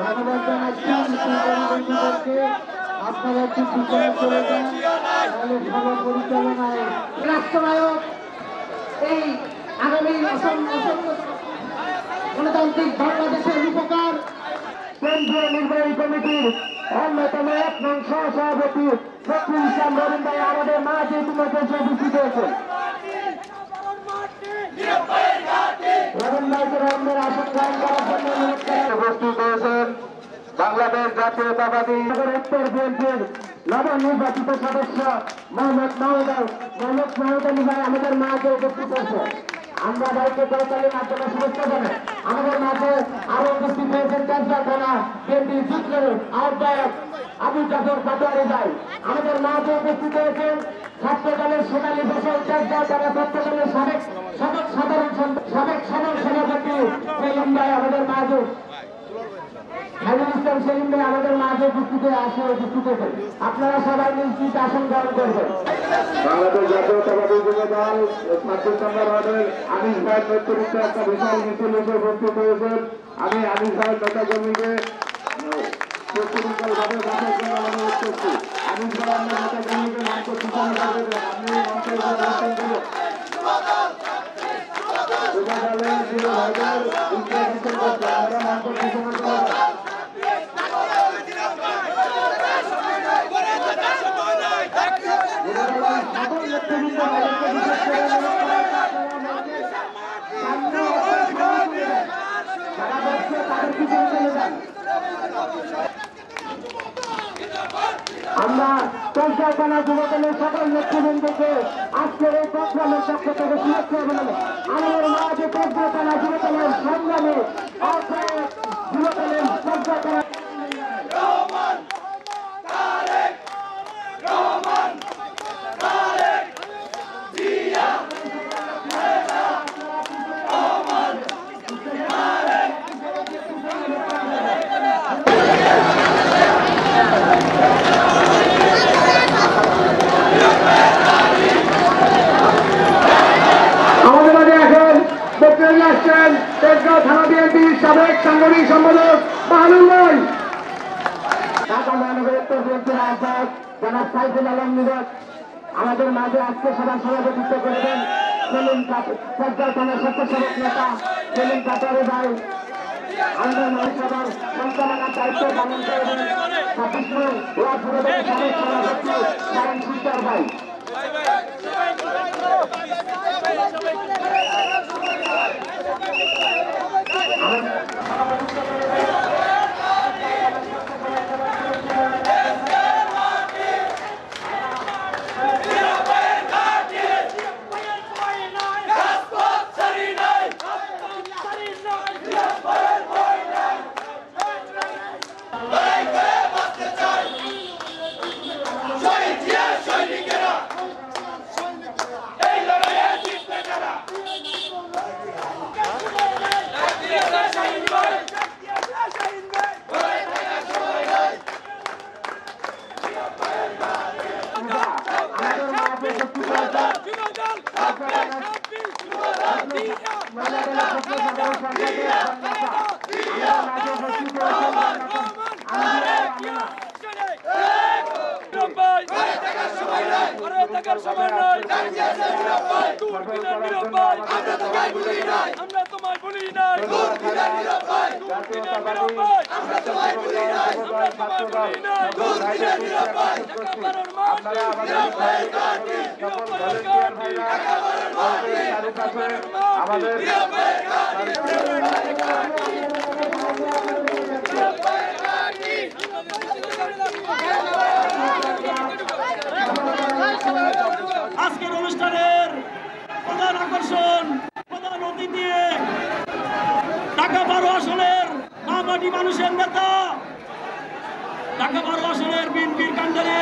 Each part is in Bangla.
ধন্যবাদ জানাচ্ছি আপনারা একটু পিছনে চলে যান, তাহলে সভা পরিচালনায় রাষ্ট্রনায়ক এই আগামী গণতান্ত্রিক বাংলাদেশের উপকার কেন্দ্রীয় নির্বাহী কমিটির অন্যতম ১ নং সহসভাপতি ফখরুল ইসলাম রবিন ভাই আমাদের মাঝে ইতিমধ্যে উপস্থিত হয়েছেন। রবিন ভাইকে আমাদের আসন গ্রহণ করার জন্য অনুরোধ করেন। উপস্থিত হয়েছেন বাংলাদেশ জাতীয়তাবাদী উত্তর বিএনপির নবনির্বাচিত সদস্য মোহাম্মদ মাহমুদ আলী ভাই আমাদের মাঝে উপস্থিত হয়েছেন। আমরা ভাইকে করতালির মাধ্যমে শুভেচ্ছা জানাই। আমাদের মাঝে আরো উপস্থিত হয়েছেন ক্যান্সার থানা বিএনপির যুগ্ম আহ্বায়ক আবু জাফর পাটোয়ারি ভাই আমাদের মাঝে উপস্থিত হয়েছেন। ছাত্র দলের সোনালী ফসল ক্যান্সার থানা ছাত্র দলের সাবেক সভাপতি সেলিম ভাই আমাদের মাঝে সেলিম ভাই আমাদের মাঝে উপস্থিত হয়েছেন। আপনারা সবাই নিশ্চিত আসন গ্রহণ করবেন। বাংলাদেশ জাতীয়তাবাদী যুব দল ছাত্র সংগঠনের আনিস ভাইয়ের নেতৃত্বে একটা বিশাল মিছিল এসে উপস্থিত হয়েছেন। আমি আনিস ভাইয়ের নেতাকর্মীকে ভাবে বাসের জন্য অনুরোধ করছি। আনিস ভাই আপনার নেতাকর্মীকে মঞ্চ পিছনে রাখবেন। আপনি মঞ্চের অনুষ্ঠান করে আমরা পঞ্চায়েত যুবদলের সকল নেতৃবৃন্দকে আজকের এই প্রোগ্রামের পক্ষ থেকে শুভেচ্ছা জানাবো। আমাদের মাঝে পঞ্চায়েত যুবদলের সংগ্রামে যুবদলের পঞ্চায়েত থানা বিএনপির সাবেক সাংগঠনিক সম্পাদক বাহানুল ভাই, ঢাকা মহানগর উত্তর বিএনপির আহ্বায়ক জনাব সাইফুল আলম নিরজ আমাদের মাঝে আজকে সভার সভাপতিত্ব করবেন। সেলিম সরকার থানার স্বেচ্ছাসেবক নেতা সেলিম পাটোয়ারি ভাই আমাদের মহাসভার সঞ্চালনার দায়িত্ব পালন করবেন। ২৬ নং ওয়ার্ড পরিষদের সাবেক সভাপতি শারীন সিকদার ভাই। আজকের অনুষ্ঠানের প্রধান আকর্ষণ, প্রধান অতিথি ঢাকা ১২ আসনের মামাটি মানুষের নেতা, ঢাকা ১২ আসনের বিএনপির কাণ্ডারে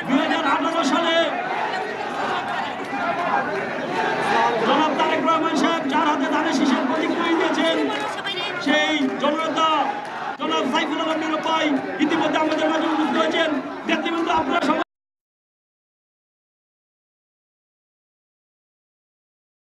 ২০১৮ সালে জনাব তারেক রহমান সাহেব যার হাতে ধানের শীষের প্রতীক তুলে দিয়েছেন, সেই জননেতা জনাব সাইফুল আলম নিরূপাই